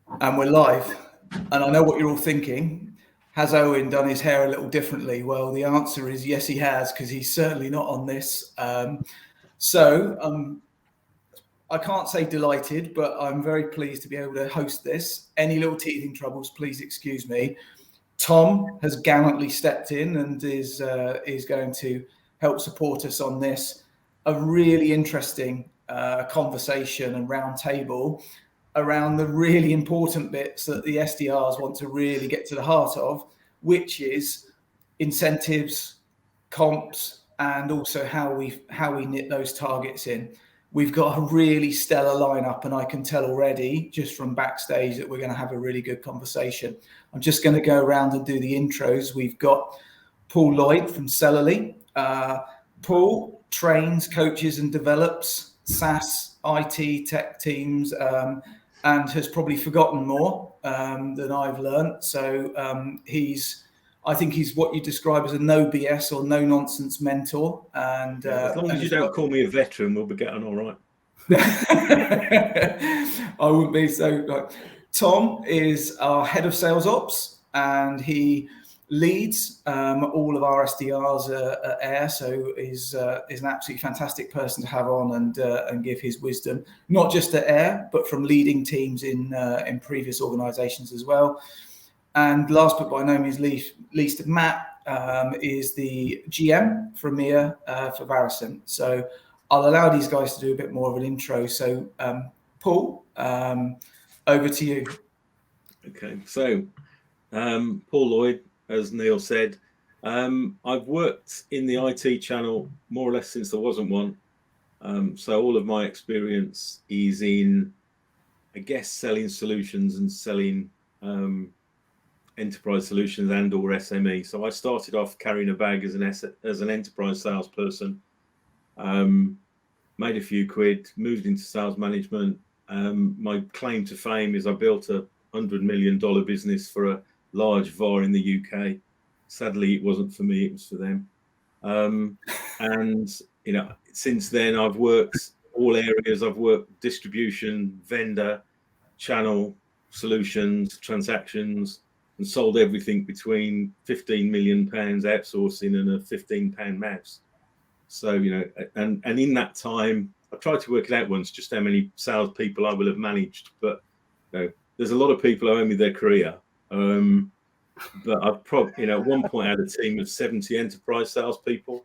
And we're live. And I know what you're all thinking. Has Owen done his hair a little differently? Well, the answer is yes, he has, because he's certainly not on this. I can't say delighted, but I'm very pleased to be able to host this. Any little teething troubles, please excuse me. Tom has gallantly stepped in and is going to help support us on this. A really interesting conversation and roundtable around the really important bits that the SDRs want to really get to the heart of, which is incentives, comps, and also how we knit those targets in. We've got a really stellar lineup, and I can tell already just from backstage that we're going to have a really good conversation. I'm just going to go around and do the intros. We've got Paul Lloyd from Cellerly. Paul trains, coaches, and develops SaaS, IT, tech teams, and has probably forgotten more than I've learned. So I think he's what you describe as a no BS or no nonsense mentor. And as long as you don't call me a veteran, we'll be getting all right. I wouldn't be so. Tom is our head of sales ops, and he leads all of our SDRs at Air. So is an absolutely fantastic person to have on and give his wisdom, not just at Air, but from leading teams in previous organisations as well. And last but by no means least, Matt is the GM for EMEA for Varison. So I'll allow these guys to do a bit more of an intro. So Paul, over to you. Okay, so Paul Lloyd, as Neil said, I've worked in the IT channel more or less since there wasn't one. So all of my experience is in, I guess, selling solutions and selling enterprise solutions and or SME. So I started off carrying a bag as an enterprise salesperson, made a few quid, moved into sales management. My claim to fame is I built a $100 million business for a large VAR in the UK. Sadly, it wasn't for me, it was for them. And since then I've worked all areas. I've worked distribution, vendor, channel, solutions, transactions, and sold everything between £15 million outsourcing and a £15 mouse. So, and in that time, I tried to work it out once just how many salespeople I will have managed. But there's a lot of people who owe me their career. But I've probably, at one point, had a team of 70 enterprise salespeople.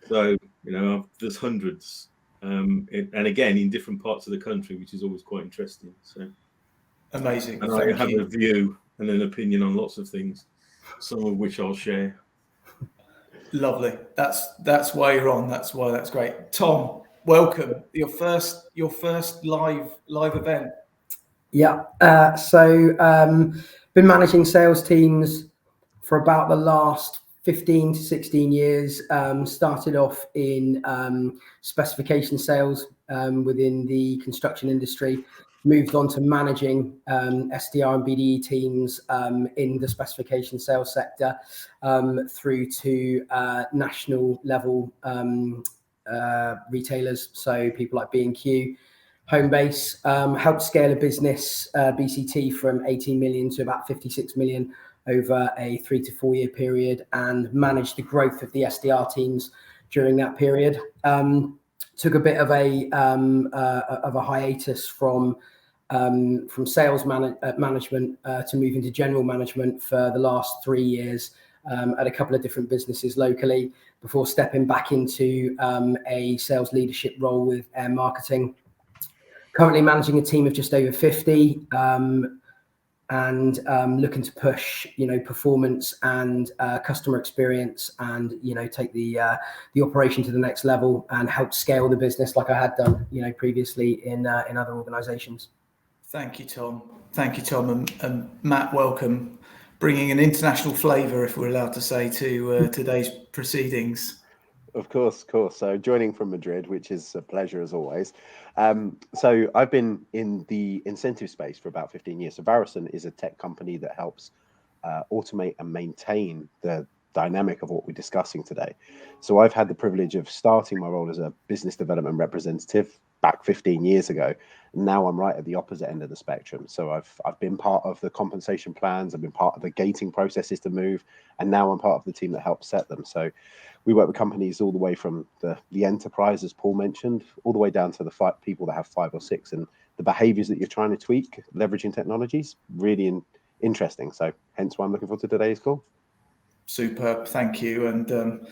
So, there's hundreds, and again in different parts of the country, which is always quite interesting. So amazing. And I have a view and an opinion on lots of things, some of which I'll share. Lovely. That's why you're on. That's great. Tom, welcome. Your first live event. Yeah. So been managing sales teams for about the last 15 to 16 years. Started off in specification sales within the construction industry. Moved on to managing SDR and BDE teams in the specification sales sector through to national level retailers. So people like B&Q, Homebase, helped scale a business, BCT, from 18 million to about 56 million over a 3 to 4 year period, and managed the growth of the SDR teams during that period. Took a bit of a hiatus from sales management to move into general management for the last 3 years at a couple of different businesses locally, before stepping back into a sales leadership role with Air Marketing. Currently managing a team of just over 50 and looking to push, performance and customer experience, and take the operation to the next level and help scale the business like I had done, previously in other organisations. Thank you, Tom. And Matt, welcome. Bringing an international flavour, if we're allowed to say, to today's proceedings. Of course. So joining from Madrid, which is a pleasure as always. So I've been in the incentive space for about 15 years. So Varison is a tech company that helps automate and maintain the dynamic of what we're discussing today. So I've had the privilege of starting my role as a business development representative back 15 years ago. Now I'm right at the opposite end of the spectrum. So I've been part of the compensation plans, I've been part of the gating processes to move, and now I'm part of the team that helps set them. So we work with companies all the way from the enterprise, as Paul mentioned, all the way down to the people that have 5 or 6, and the behaviors that you're trying to tweak, leveraging technologies, really interesting. So hence why I'm looking forward to today's call. Superb, thank you. And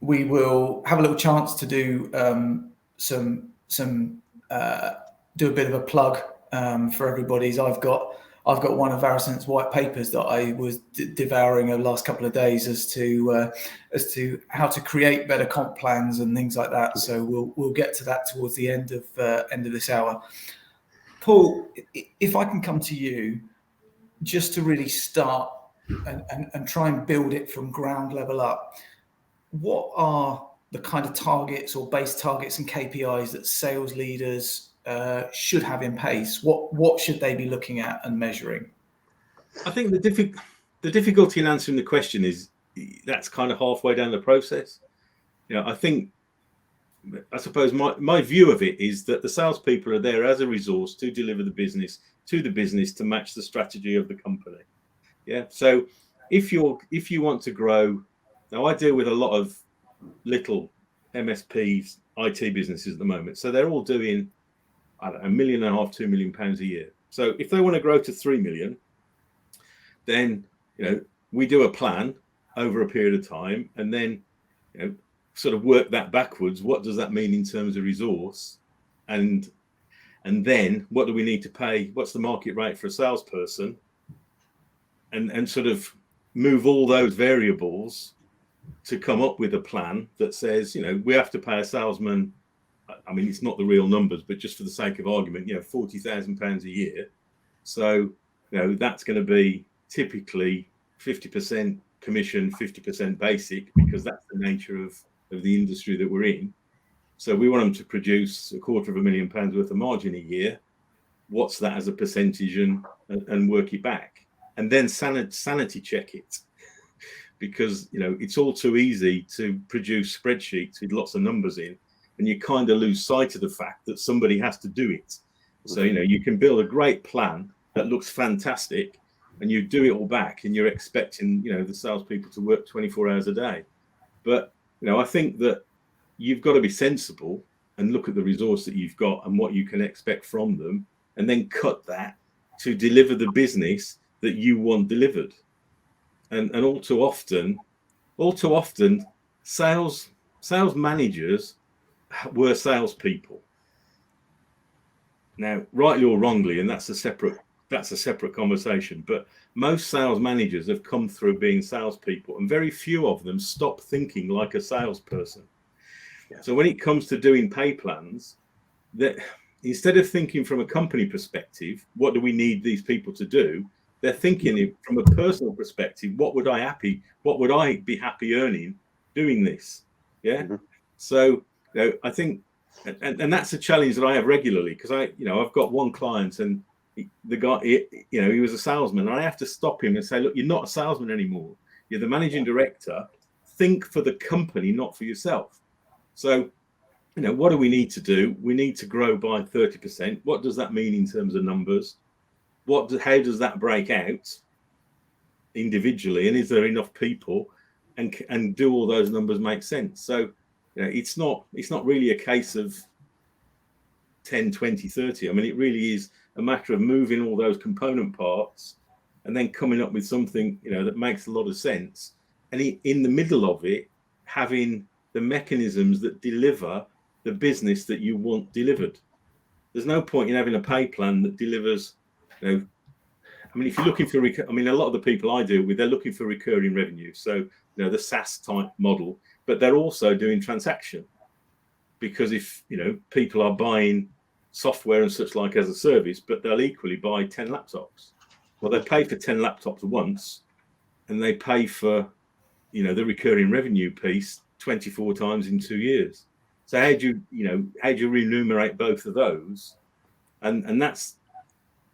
we will have a little chance to do do a bit of a plug for everybody's. I've got one of Varuson's white papers that I was devouring over the last couple of days as to how to create better comp plans and things like that. So we'll get to that towards the end of this hour. Paul, if I can come to you just to really start and try and build it from ground level up, what are the kind of targets or base targets and KPIs that sales leaders should have in place? What should they be looking at and measuring? I think the difficulty in answering the question is that's kind of halfway down the process. I suppose my view of it is that the salespeople are there as a resource to deliver the business to match the strategy of the company. Yeah. So if you want to grow, now I deal with a lot of little MSPs, IT businesses at the moment. So they're all doing, I don't know, £1.5 million, £2 million a year. So if they want to grow to 3 million, then we do a plan over a period of time, and then sort of work that backwards. What does that mean in terms of resource, and then what do we need to pay? What's the market rate for a salesperson? And sort of move all those variables to come up with a plan that says, we have to pay a salesman. I mean, it's not the real numbers, but just for the sake of argument, £40,000 a year. So, that's going to be typically 50% commission, 50% basic, because that's the nature of the industry that we're in. So we want them to produce £250,000 worth of margin a year. What's that as a percentage, and work it back, and then sanity check it, because it's all too easy to produce spreadsheets with lots of numbers in, and you kind of lose sight of the fact that somebody has to do it. So you can build a great plan that looks fantastic, and you do it all back, and you're expecting the salespeople to work 24 hours a day. But I think that you've got to be sensible and look at the resource that you've got and what you can expect from them, and then cut that to deliver the business that you want delivered. And all too often, sales managers were salespeople. Now, rightly or wrongly, and that's a separate conversation, but most sales managers have come through being salespeople, and very few of them stop thinking like a salesperson. Yeah. So when it comes to doing pay plans, that instead of thinking from a company perspective, what do we need these people to do? They're thinking from a personal perspective, what would I be happy earning doing this? Yeah. Mm-hmm. So I think, and that's a challenge that I have regularly, because I've got one client, and the guy, he was a salesman, and I have to stop him and say, look, you're not a salesman anymore. You're the managing director. Think for the company, not for yourself. So, what do we need to do? We need to grow by 30%. What does that mean in terms of numbers? How does that break out individually? And is there enough people? And do all those numbers make sense? So, it's not really a case of 10, 20, 30. I mean, it really is a matter of moving all those component parts and then coming up with something, that makes a lot of sense. And in the middle of it, having the mechanisms that deliver the business that you want delivered. There's no point in having a pay plan that delivers, I mean, if you're looking for, a lot of the people I deal with, they're looking for recurring revenue. So, the SaaS type model, but they're also doing transaction, because if, people are buying software and such like as a service, but they'll equally buy 10 laptops. Well, they pay for 10 laptops once, and they pay for, the recurring revenue piece 24 times in 2 years. So how do you remunerate both of those? And that's,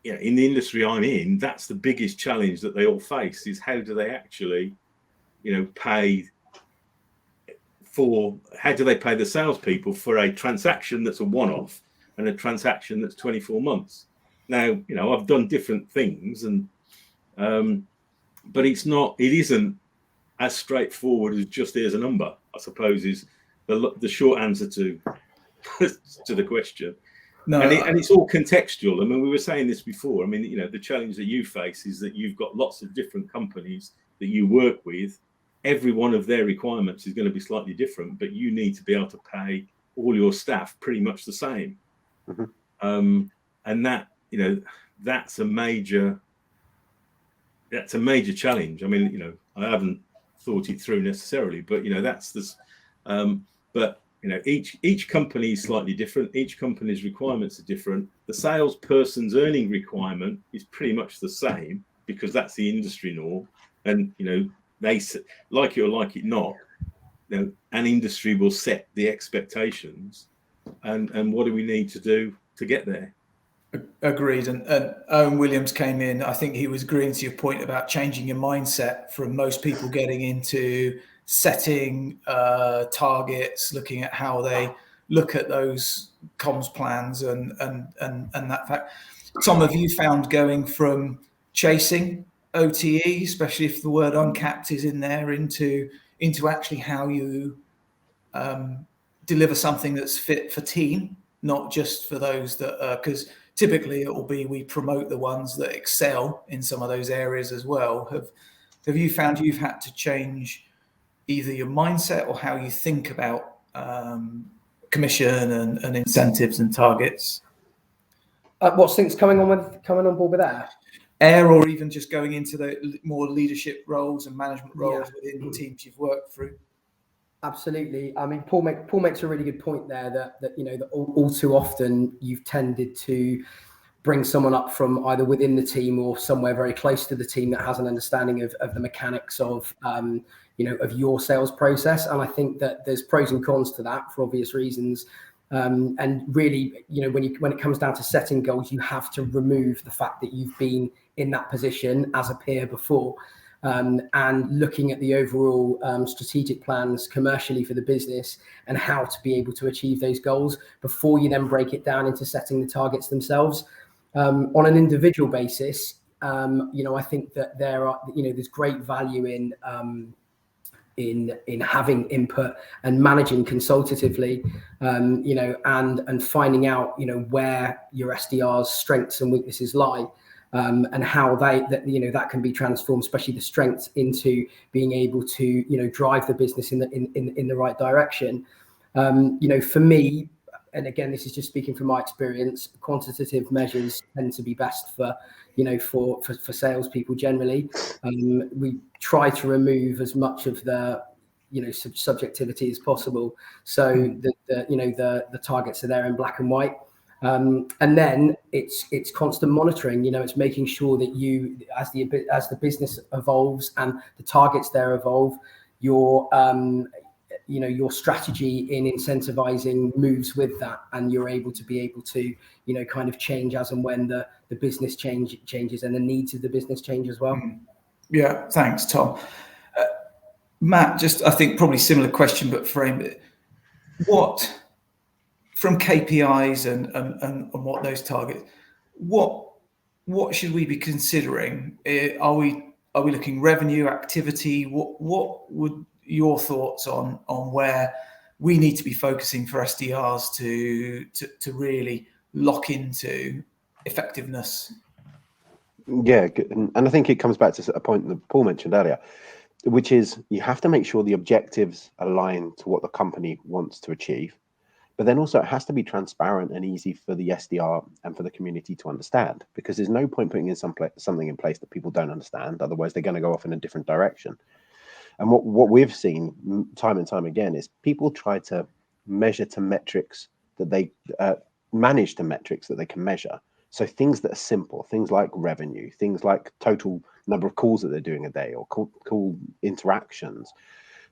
in the industry I'm in, that's the biggest challenge that they all face, is how do they actually, pay how do they pay the salespeople for a transaction that's a one-off, and a transaction that's 24 months. Now, I've done different things, and but it isn't as straightforward as just here's a number, I suppose, is the short answer to to the question. No, and it's all contextual. I mean, we were saying this before. I mean, the challenge that you face is that you've got lots of different companies that you work with. Every one of their requirements is going to be slightly different, but you need to be able to pay all your staff pretty much the same. Mm-hmm. And that, that's a major challenge. I mean, I haven't thought it through necessarily, but that's this. But each company is slightly different. Each company's requirements are different. The salesperson's earning requirement is pretty much the same because that's the industry norm. And they, like it or like it not, an industry will set the expectations. And what do we need to do to get there? Agreed. And Owen Williams came in. I think he was agreeing to your point about changing your mindset from most people getting into setting targets, looking at how they look at those comms plans and that fact. Tom, have you found going from chasing OTE, especially if the word uncapped is in there, into actually how you deliver something that's fit for team, not just for those that because typically it will be we promote the ones that excel in some of those areas as well. Have you found you've had to change either your mindset or how you think about commission and incentives and targets? What's things coming on board with that? Or even just going into the more leadership roles and management roles within the teams you've worked through? Absolutely. I mean, Paul makes a really good point there that all too often you've tended to bring someone up from either within the team or somewhere very close to the team that has an understanding of the mechanics of of your sales process. And I think that there's pros and cons to that for obvious reasons. And really, when it comes down to setting goals, you have to remove the fact that you've been in that position as a peer before, and looking at the overall strategic plans commercially for the business and how to be able to achieve those goals before you then break it down into setting the targets themselves. On an individual basis, I think that there's great value in having input and managing consultatively, and finding out, where your SDR's strengths and weaknesses lie, and how that can be transformed, especially the strengths, into being able to, drive the business in the right direction. For me, and again, this is just speaking from my experience, quantitative measures tend to be best for salespeople generally. We try to remove as much of the subjectivity as possible, so the targets are there in black and white, and then it's constant monitoring. It's making sure that you, as the business evolves and the targets there evolve, your strategy in incentivizing moves with that, and you're able to kind of change as and when the business changes and the needs of the business change as well. Yeah, thanks, Tom. Matt, just I think probably similar question, but frame it. What from KPIs and what those targets, what should we be considering? Are we looking revenue, activity? What would your thoughts on where we need to be focusing for SDRs to really lock into effectiveness? Yeah, and I think it comes back to a point that Paul mentioned earlier, which is you have to make sure the objectives align to what the company wants to achieve, but then also it has to be transparent and easy for the SDR and for the community to understand, because there's no point putting in something in place that people don't understand. Otherwise, they're going to go off in a different direction. And what we've seen time and time again is people try to measure to metrics that they manage to metrics that they can measure. So things that are simple, things like revenue, things like total number of calls that they're doing a day, or call interactions,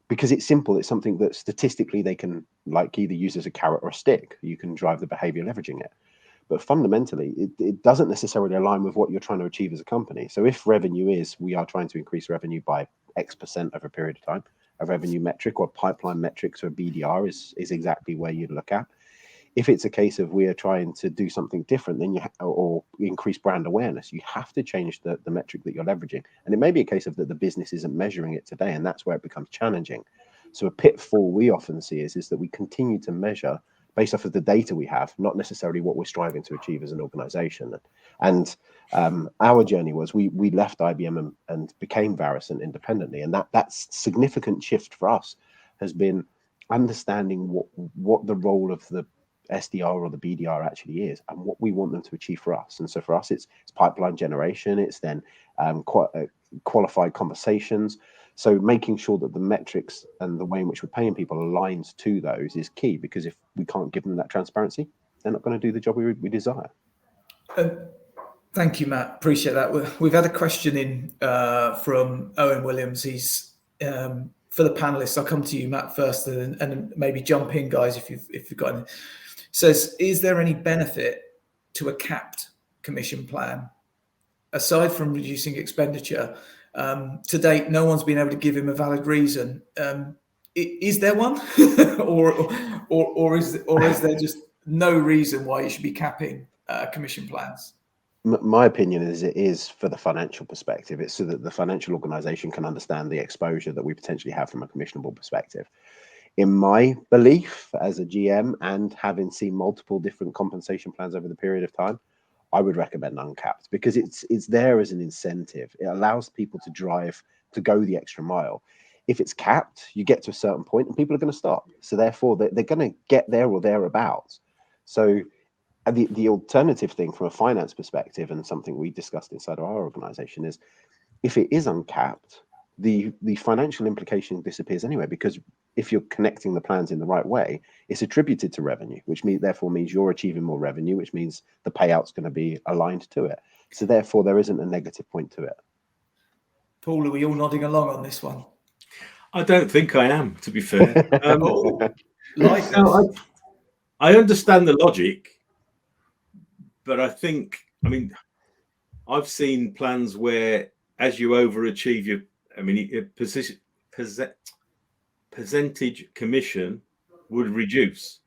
because it's simple. It's something that statistically they can either use as a carrot or a stick. You can drive the behavior leveraging it. But fundamentally, it doesn't necessarily align with what you're trying to achieve as a company. So if revenue is, we are trying to increase revenue by X% over a period of time, a revenue metric or pipeline metrics or BDR is exactly where you'd look at. If it's a case of we are trying to do something different, then or increase brand awareness, you have to change the metric that you're leveraging. And it may be a case of that the business isn't measuring it today, and that's where it becomes challenging. So a pitfall we often see is that we continue to measure based off of the data we have, not necessarily what we're striving to achieve as an organization. And our journey was we left IBM and became Varison independently. And that's significant shift for us has been understanding what the role of the SDR or the BDR actually is and what we want them to achieve for us. And so for us, it's pipeline generation. It's then qualified conversations. So making sure that the metrics and the way in which we're paying people aligns to those is key, because if we can't give them that transparency, they're not going to do the job we desire. Thank you, Matt. Appreciate that. We've had a question in from Owen Williams. He's for the panelists. I'll come to you, Matt, first, and maybe jump in, guys, if you've got any. Says, is there any benefit to a capped commission plan aside from reducing expenditure? To date, no one's been able to give him a valid reason. Is there one, or is there just no reason why you should be capping commission plans? My opinion is it is for the financial perspective. It's so that the financial organization can understand the exposure that we potentially have from a commissionable perspective. In my belief as a GM, and having seen multiple different compensation plans over the period of time, I would recommend uncapped, because it's there as an incentive. It allows people to drive, to go the extra mile. If it's capped, you get to a certain point and people are going to stop. So therefore, they're going to get there or thereabouts. So the alternative thing from a finance perspective, and something we discussed inside of our organization, is if it is uncapped, the financial implication disappears anyway, because if you're connecting the plans in the right way, it's attributed to revenue, which therefore means you're achieving more revenue, which means the payout's going to be aligned to it. So therefore, there isn't a negative point to it. Paul, are we all nodding along on this one? I don't think I am, to be fair. I understand the logic, but I mean, I've seen plans where as you overachieve percentage commission would reduce,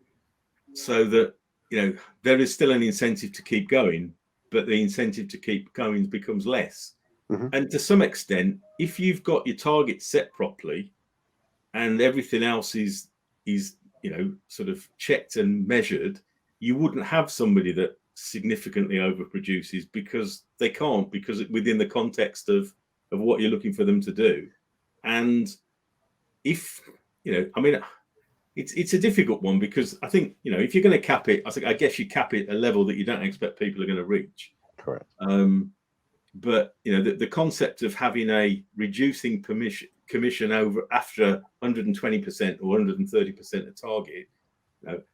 so that there is still an incentive to keep going, but the incentive to keep going becomes less. Mm-hmm. And to some extent, if you've got your target set properly and everything else is sort of checked and measured, you wouldn't have somebody that significantly overproduces, because they can't, because within the context of what you're looking for them to do. And if it's a difficult one, because I think if you're going to cap it, I guess you cap it at a level that you don't expect people are going to reach. Correct. But the concept of having a reducing commission over after 120% or 130% of target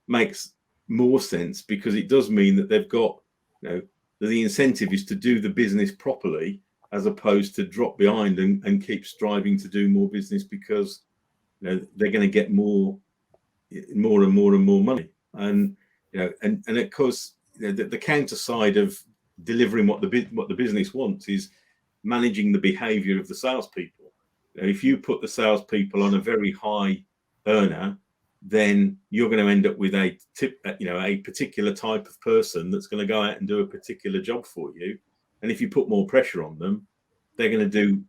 makes more sense, because it does mean that they've got the incentive is to do the business properly, as opposed to drop behind and keep striving to do more business, because they're going to get more and more money. And and of course the counter side of delivering what the business wants is managing the behavior of the salespeople. If you put the salespeople on a very high earner, then you're going to end up with a particular type of person that's going to go out and do a particular job for you. And if you put more pressure on them, they're going to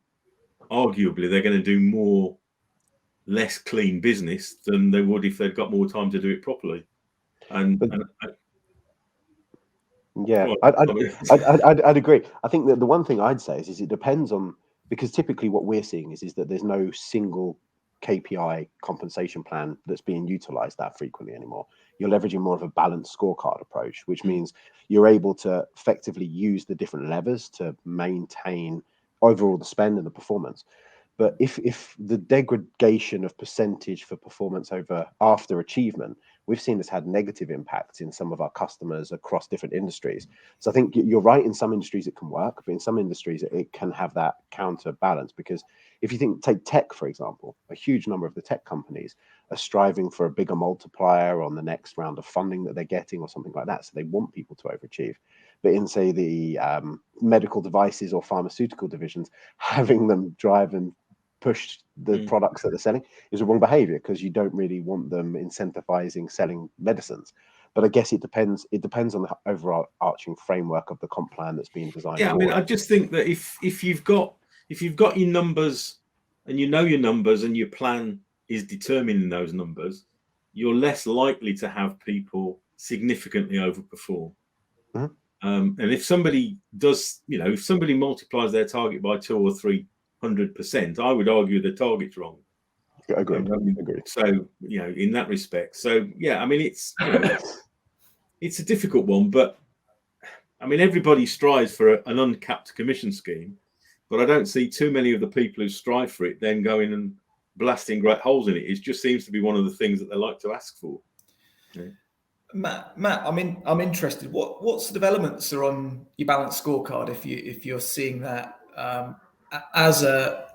do more less clean business than they would if they'd got more time to do it properly. I'd agree. I think that the one thing I'd say is it depends on, because typically what we're seeing is that there's no single KPI compensation plan that's being utilized that frequently anymore. You're leveraging more of a balanced scorecard approach, which means you're able to effectively use the different levers to maintain overall the spend and the performance. But if the degradation of percentage for performance after achievement, we've seen this had negative impacts in some of our customers across different industries. So I think you're right, in some industries it can work, but in some industries it can have that counterbalance. Because if you take tech, for example, a huge number of the tech companies are striving for a bigger multiplier on the next round of funding that they're getting or something like that. So they want people to overachieve. But in, say, the medical devices or pharmaceutical divisions, having them drive and push the products that they're selling is a wrong behavior, because you don't really want them incentivizing selling medicines. But I guess it depends on the overarching framework of the comp plan that's being designed. Yeah, I mean, I just think that if you've got your numbers and you know your numbers and your plan is determining those numbers, you're less likely to have people significantly overperform. And if somebody does, if somebody multiplies their target by 200 or 300%, I would argue the target's wrong. Agreed. So, in that respect. So, yeah, I mean, it's it's a difficult one, but I mean, everybody strives for an uncapped commission scheme, but I don't see too many of the people who strive for it then going and blasting great holes in it. It just seems to be one of the things that they like to ask for. Yeah. Matt, I'm interested. What sort of elements are on your balanced scorecard if you're seeing that as a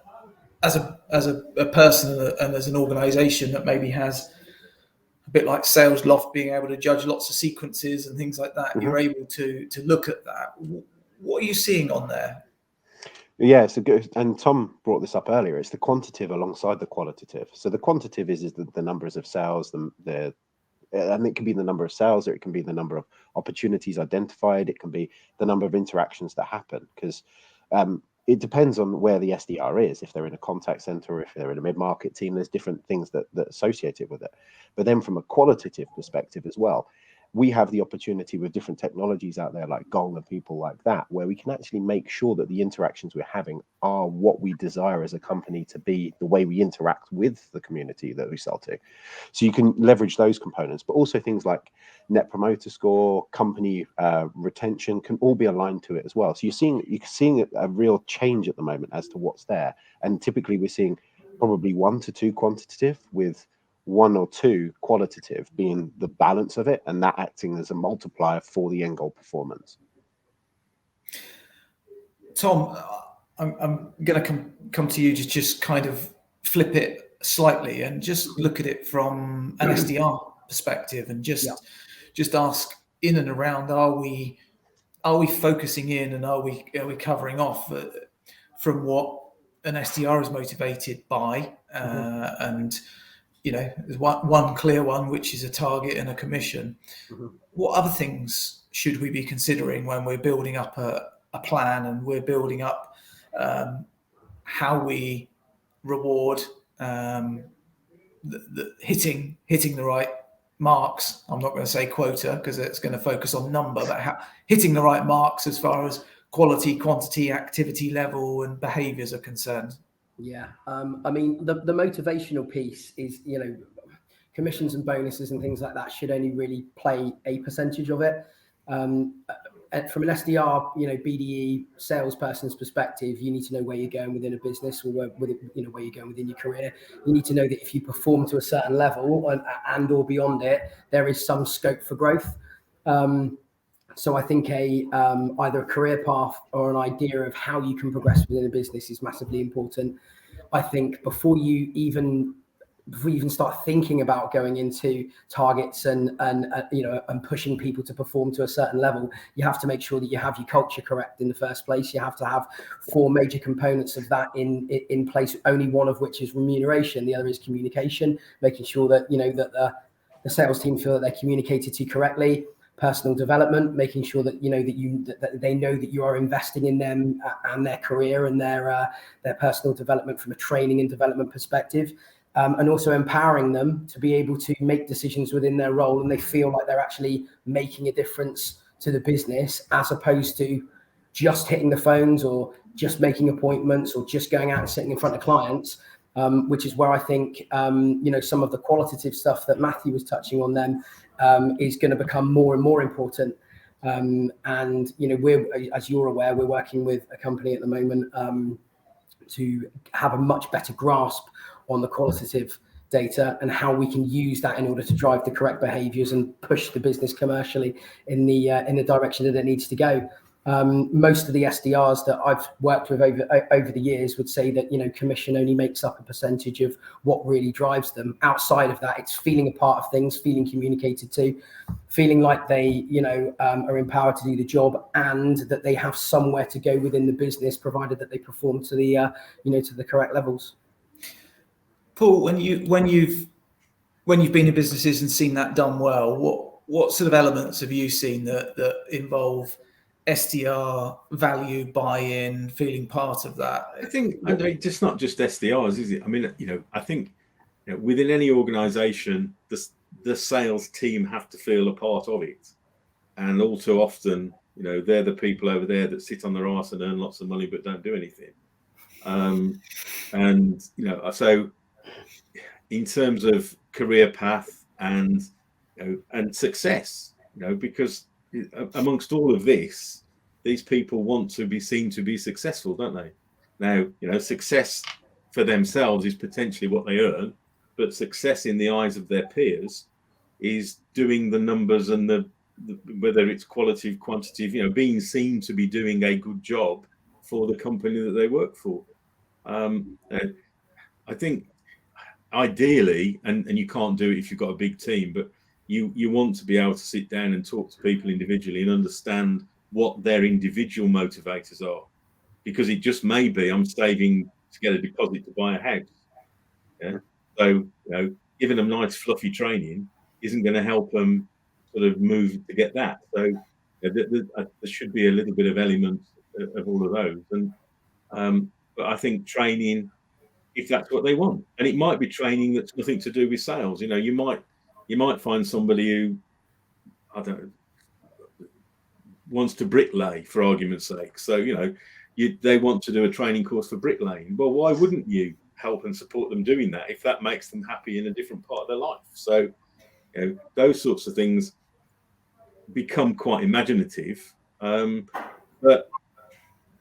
person and as an organisation that maybe has a bit like Sales Loft, being able to judge lots of sequences and things like that? You're able to look at that. What are you seeing on there? Yeah, it's a good, and Tom brought this up earlier. It's the quantitative alongside the qualitative. So the quantitative is the numbers of sales, and it can be the number of sales, or it can be the number of opportunities identified. It can be the number of interactions that happen, because it depends on where the SDR is. If they're in a contact center, or if they're in a mid-market team, there's different things that associate it with it. But then from a qualitative perspective as well, we have the opportunity with different technologies out there like Gong and people like that, where we can actually make sure that the interactions we're having are what we desire as a company to be, the way we interact with the community that we sell to. So you can leverage those components, but also things like Net Promoter Score, company retention can all be aligned to it as well. So you're seeing a real change at the moment as to what's there. And typically we're seeing probably 1 to 2 quantitative, with 1 or 2 qualitative being the balance of it, and that acting as a multiplier for the end goal performance. Tom, I'm going to come to you, just kind of flip it slightly and just look at it from an SDR perspective, and just ask in and around: are we focusing in, and are we covering off from what an SDR is motivated by? And there's one clear one, which is a target and a commission. What other things should we be considering when we're building up a plan, and we're building up how we reward hitting the right marks? I'm not going to say quota, because it's going to focus on number, but hitting the right marks as far as quality, quantity, activity level, and behaviors are concerned. Yeah, I mean, the motivational piece is, commissions and bonuses and things like that should only really play a percentage of it. From an SDR, BDE salesperson's perspective, you need to know where you're going within a business, or where you're going within your career. You need to know that if you perform to a certain level and or beyond it, there is some scope for growth. So I think either a career path or an idea of how you can progress within a business is massively important. I think before you even start thinking about going into targets and pushing people to perform to a certain level, you have to make sure that you have your culture correct in the first place. You have to have 4 major components of that in place, only one of which is remuneration. The other is communication, making sure that that the sales team feel that they're communicated to correctly. Personal development, making sure that that they know that you are investing in them and their career and their personal development from a training and development perspective, and also empowering them to be able to make decisions within their role, and they feel like they're actually making a difference to the business, as opposed to just hitting the phones or just making appointments or just going out and sitting in front of clients. Which is where I think some of the qualitative stuff that Matthew was touching on then is going to become more and more important. And we're, as you're aware, we're working with a company at the moment to have a much better grasp on the qualitative data and how we can use that in order to drive the correct behaviours and push the business commercially in the direction that it needs to go. Most of the SDRs that I've worked with over the years would say that commission only makes up a percentage of what really drives them. Outside of that, it's feeling a part of things, feeling communicated to, feeling like they are empowered to do the job, and that they have somewhere to go within the business, provided that they perform to the to the correct levels. Paul, when you've been in businesses and seen that done well, what sort of elements have you seen that involve SDR value, buy-in, feeling part of that? I think it's not just SDRs, is it? I mean, I think within any organisation, the sales team have to feel a part of it, and all too often, they're the people over there that sit on their arse and earn lots of money but don't do anything. And so in terms of career path and success, because amongst all of this, these people want to be seen to be successful, don't they? Now, success for themselves is potentially what they earn, but success in the eyes of their peers is doing the numbers and the whether it's quality, quantitative, being seen to be doing a good job for the company that they work for. I think ideally, and you can't do it if you've got a big team, but you want to be able to sit down and talk to people individually and understand what their individual motivators are, because it just may be I'm saving to get a deposit to buy a house. Yeah. So giving them nice fluffy training isn't going to help them sort of move to get that. So there should be a little bit of element of all of those. And but I think training, if that's what they want, and it might be training that's nothing to do with sales. You might find somebody who, I don't know, wants to bricklay, for argument's sake. So they want to do a training course for bricklaying. Well, why wouldn't you help and support them doing that if that makes them happy in a different part of their life? So those sorts of things become quite imaginative. But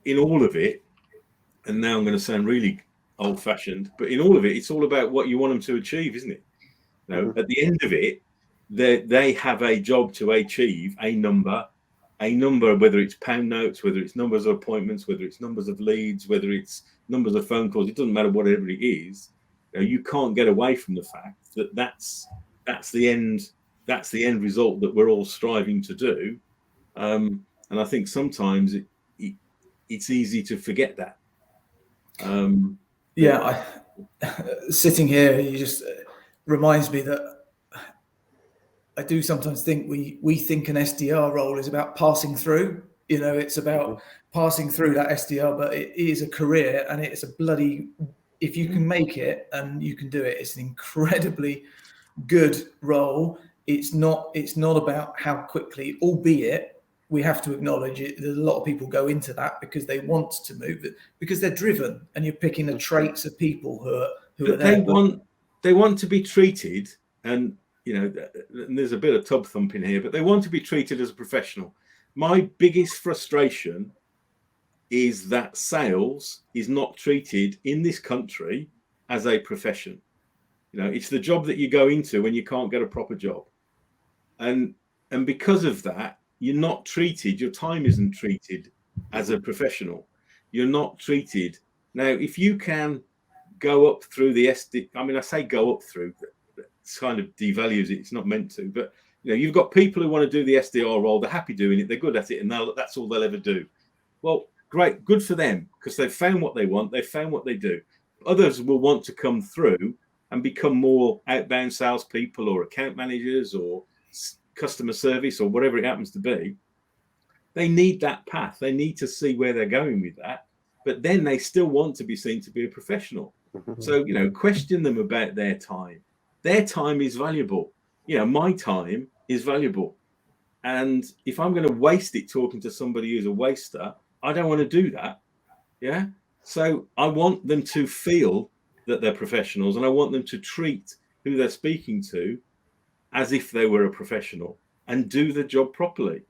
in all of it, and now I'm going to sound really old-fashioned, but in all of it, it's all about what you want them to achieve, isn't it? At the end of it, they have a job to achieve, a number, whether it's pound notes, whether it's numbers of appointments, whether it's numbers of leads, whether it's numbers of phone calls. It doesn't matter whatever it is. You can't get away from the fact that that's the end result that we're all striving to do. And I think sometimes it's easy to forget that. Sitting here, you just reminds me that I do sometimes think we think an SDR role is about passing through. It's about passing through that SDR, but it is a career, and it's a bloody, if you can make it and you can do it, it's an incredibly good role. It's not about how quickly, albeit we have to acknowledge it. There's a lot of people go into that because they want to move it, because they're driven, and you're picking the traits of people who are there. They want to be treated, and and there's a bit of tub thumping here, but they want to be treated as a professional. My biggest frustration is that sales is not treated in this country as a profession. It's the job that you go into when you can't get a proper job, and because of that, you're not treated. Your time isn't treated as a professional. You're not treated. Now, if you can go up through the SD, I say go up through, it kind of devalues it. It's not meant to, but you've got people who want to do the SDR role. They're happy doing it. They're good at it, and that's all they'll ever do. Well, great, good for them, because they've found what they want. They've found what they do. Others will want to come through and become more outbound salespeople or account managers or customer service or whatever it happens to be. They need that path. They need to see where they're going with that, but then they still want to be seen to be a professional. So question them about their time. Their time is valuable. My time is valuable, and if I'm going to waste it talking to somebody who's a waster, I don't want to do that. So I want them to feel that they're professionals, and I want them to treat who they're speaking to as if they were a professional and do the job properly.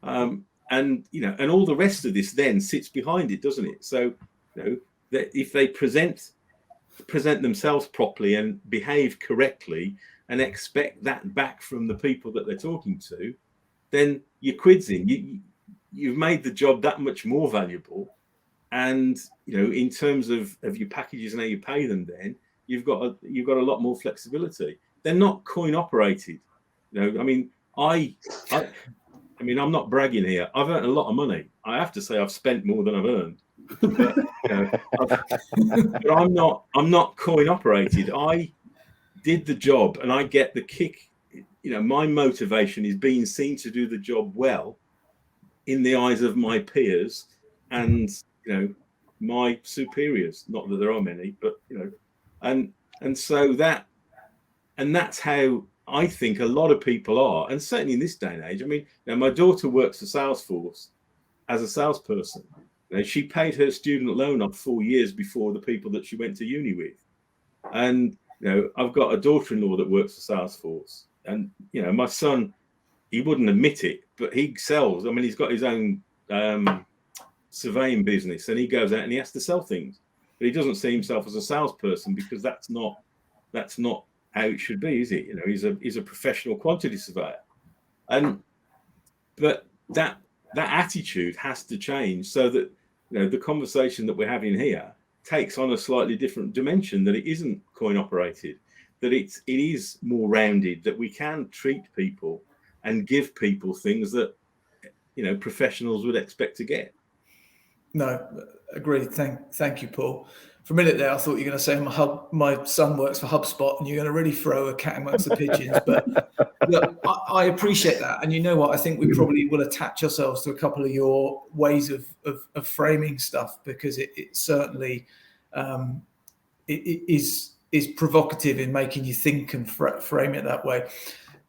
And all the rest of this then sits behind it, doesn't it? So, that if they present themselves properly and behave correctly and expect that back from the people that they're talking to, then your quid's in. You've made the job that much more valuable. And, in terms of your packages and how you pay them, then you've got a lot more flexibility. They're not coin operated. I'm not bragging here. I've earned a lot of money. I have to say I've spent more than I've earned. But, but I'm not coin operated. I did the job, and I get the kick my motivation is being seen to do the job well in the eyes of my peers and, my superiors. Not that there are many, but, and so that's how I think a lot of people are. And certainly in this day and age, I mean, my daughter works for Salesforce as a salesperson. She paid her student loan off 4 years before the people that she went to uni with. And, I've got a daughter-in-law that works for Salesforce. And, my son, he wouldn't admit it, but he sells. I mean, he's got his own surveying business, and he goes out and he has to sell things. But he doesn't see himself as a salesperson, because that's not how it should be, is it? He's a professional quantity surveyor. But that attitude has to change, so that the conversation that we're having here takes on a slightly different dimension, that it isn't coin operated, that it is more rounded, that we can treat people and give people things that professionals would expect to get. No, agreed. Thank you, Paul. For a minute there, I thought you were going to say my son works for HubSpot, and you're going to really throw a cat amongst the pigeons. But look, I appreciate that. And you know what? I think we probably will attach ourselves to a couple of your ways of framing stuff, because it certainly it is provocative in making you think and frame it that way.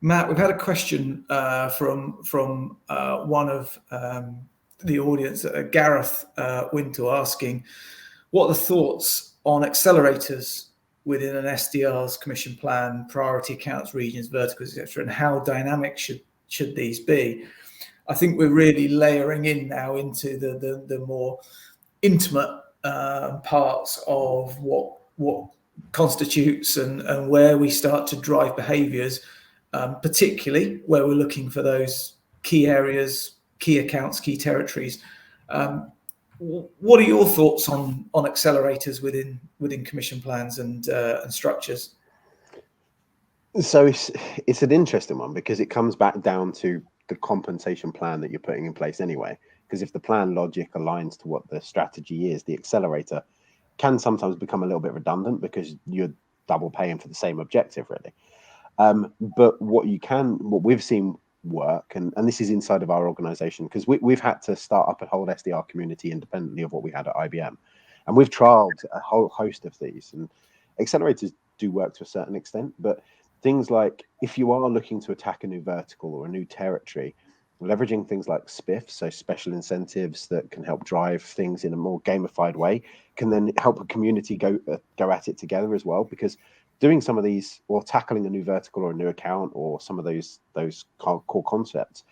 Matt, we've had a question from one of the audience, Gareth Wintle, asking, what are the thoughts on accelerators within an SDR's commission plan, priority accounts, regions, verticals, etc., and how dynamic should these be? I think we're really layering in now into the more intimate parts of what constitutes and where we start to drive behaviours, particularly where we're looking for those key areas, key accounts, key territories. What are your thoughts on accelerators within commission plans and structures? So it's an interesting one, because it comes back down to the compensation plan that you're putting in place anyway. Because if the plan logic aligns to what the strategy is, the accelerator can sometimes become a little bit redundant, because you're double paying for the same objective, really. But what we've seen work, and this is inside of our organization, because we've had to start up a whole SDR community independently of what we had at IBM, and we've trialed a whole host of these, and accelerators do work to a certain extent. But things like, if you are looking to attack a new vertical or a new territory, leveraging things like spiffs, so special incentives that can help drive things in a more gamified way, can then help a community go at it together as well. Because doing some of these, or tackling a new vertical or a new account, or some of those core concepts,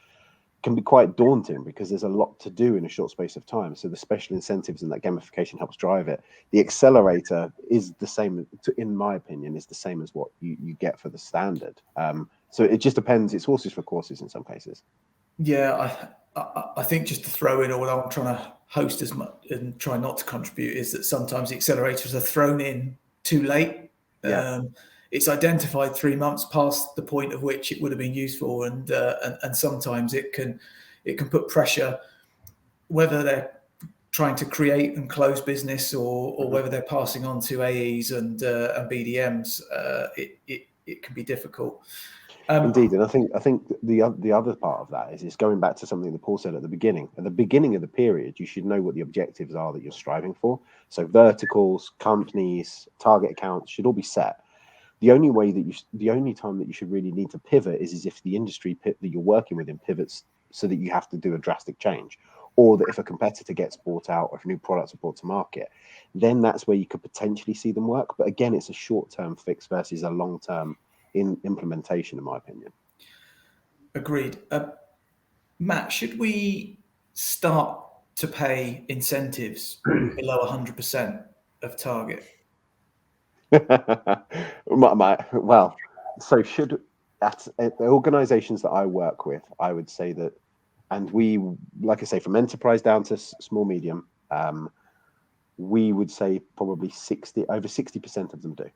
can be quite daunting, because there's a lot to do in a short space of time. So the special incentives and that gamification helps drive it. The accelerator is the same, in my opinion, is the same as what you get for the standard. So it just depends. It's horses for courses in some cases. Yeah, I think, just to throw in, although I'm trying to host as much and try not to contribute, is that sometimes the accelerators are thrown in too late. Yeah. It's identified 3 months past the point of which it would have been useful, and sometimes it can put pressure, whether they're trying to create and close business, or whether they're passing on to AEs and BDMs. It can be difficult. Indeed, and I think the other part of that is going back to something that Paul said at the beginning. At the beginning of the period, you should know what the objectives are that you're striving for. So verticals, companies, target accounts should all be set. The only time that you should really need to pivot is if the industry that you're working within pivots, so that you have to do a drastic change, or that if a competitor gets bought out, or if new products are brought to market, then that's where you could potentially see them work. But again, it's a short-term fix versus a long-term in implementation, in my opinion. Agreed. Matt, should we start to pay incentives below 100% of target? Well, so should, at the organizations that I work with, I would say that, and we, like I say, from enterprise down to small, medium, we would say probably over 60% of them do.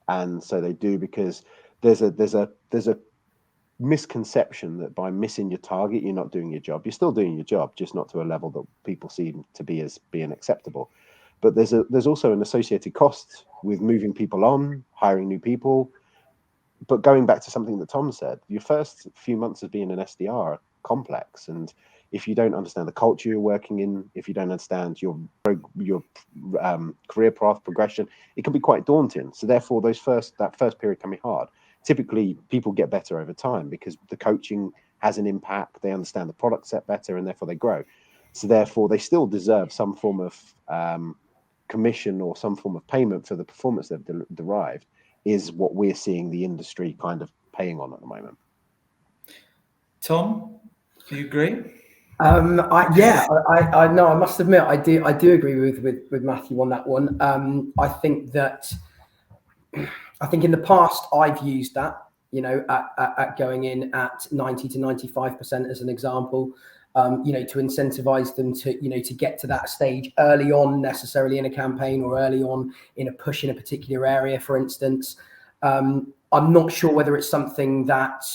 And so they do, because there's a misconception that by missing your target, you're not doing your job. You're still doing your job, just not to a level that people seem to be as being acceptable. But there's also an associated cost with moving people on, hiring new people. but going back to something that Tom said, your first few months of being an SDR are complex, and if you don't understand the culture you're working in, if you don't understand your career path progression, it can be quite daunting. So therefore, that first period can be hard. Typically, people get better over time because the coaching has an impact. They understand the product set better, and therefore they grow. So therefore, they still deserve some form of commission or some form of payment for the performance they've derived, is what we're seeing the industry kind of paying on at the moment. Tom, do you agree? I know. I must admit, I do agree with Matthew on that one. I think in the past I've used that, at going in at 90 to 95% as an example, to incentivize them to get to that stage early on, necessarily in a campaign or early on in a push in a particular area, for instance. I'm not sure whether it's something that,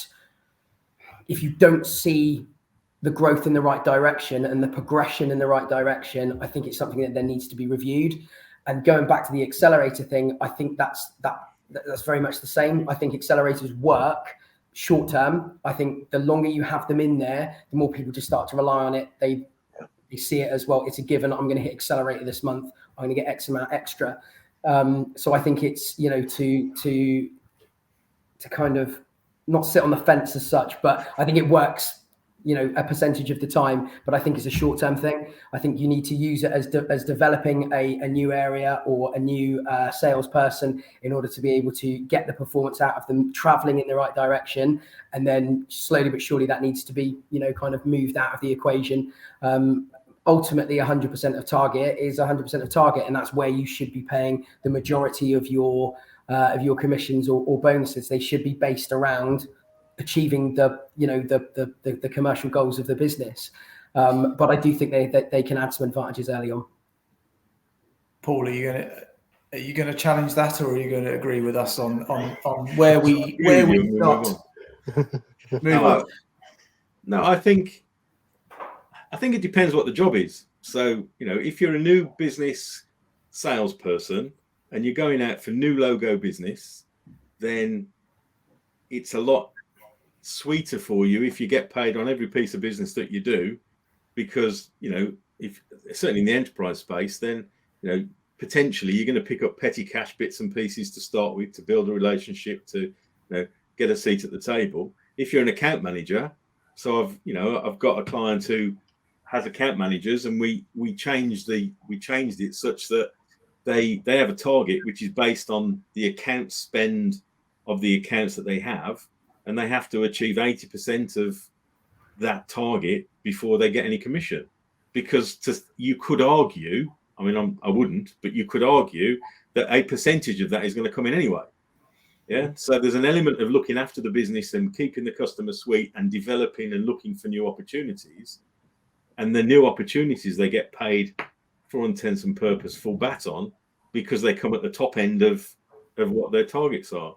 if you don't see the growth in the right direction and the progression in the right direction, I think it's something that then needs to be reviewed. And going back to the accelerator thing, I think that's very much the same. I think accelerators work short term. I think the longer you have them in there, the more people just start to rely on it. They see it as, well, it's a given. I'm going to hit accelerator this month. I'm going to get X amount extra. So I think it's, to kind of not sit on the fence as such, but I think it works, a percentage of the time, but I think it's a short-term thing. I think you need to use it as developing a new area or a new salesperson in order to be able to get the performance out of them, traveling in the right direction. And then slowly but surely that needs to be, kind of moved out of the equation. Ultimately, 100% of target is 100% of target, and that's where you should be paying the majority of your commissions or bonuses. They should be based around achieving the commercial goals of the business. But I do think they can add some advantages early on. Paul, are you going to challenge that, or are you going to agree with us on where we start? Move on. No, I think it depends what the job is. So, if you're a new business salesperson and you're going out for new logo business, then it's a lot sweeter for you if you get paid on every piece of business that you do, because if certainly in the enterprise space, then potentially you're going to pick up petty cash bits and pieces to start with, to build a relationship, to get a seat at the table. If you're an account manager, so I've got a client who has account managers, and we changed it such that they have a target which is based on the account spend of the accounts that they have, and they have to achieve 80% of that target before they get any commission. Because you could argue, I wouldn't, but you could argue that a percentage of that is going to come in anyway. Yeah. So there's an element of looking after the business and keeping the customer sweet and developing and looking for new opportunities. And the new opportunities they get paid, for all intents and purposes, full bat on, because they come at the top end of what their targets are.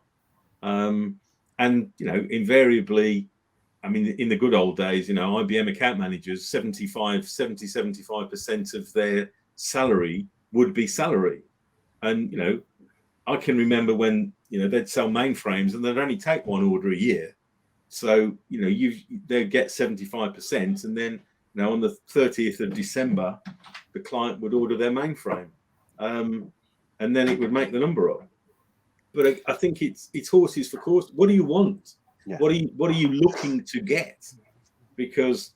And invariably, in the good old days, IBM account managers, 75% of their salary would be salary. And I can remember when they'd sell mainframes and they'd only take one order a year. So they'd get 75%, and then on the 30th of December, the client would order their mainframe, and then it would make the number up. But I think it's horses for course. What do you want? Yeah. What are you looking to get? Because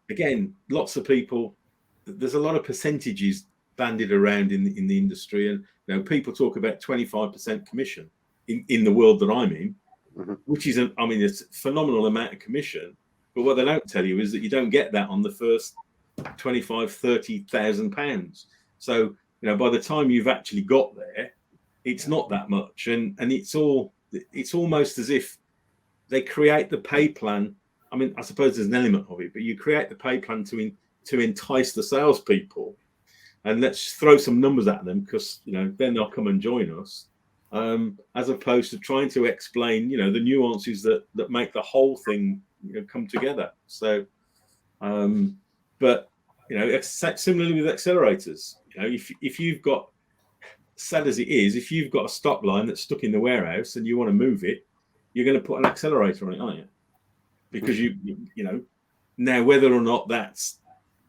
again, lots of people. There's a lot of percentages bandied around in the industry, and people talk about 25% commission in the world that I'm in, mm-hmm. which is it's a phenomenal amount of commission. But what they don't tell you is that you don't get that on the first 25,000-30,000 pounds. So by the time you've actually got there, it's not that much, and it's almost as if they create the pay plan. I suppose there's an element of it, but you create the pay plan to entice the salespeople, and let's throw some numbers at them because then they'll come and join us, as opposed to trying to explain the nuances that make the whole thing come together. So, but it's similarly with accelerators. If you've got, sad as it is, if you've got a stock line that's stuck in the warehouse and you want to move it, you're going to put an accelerator on it, aren't you? Because you know, now whether or not that's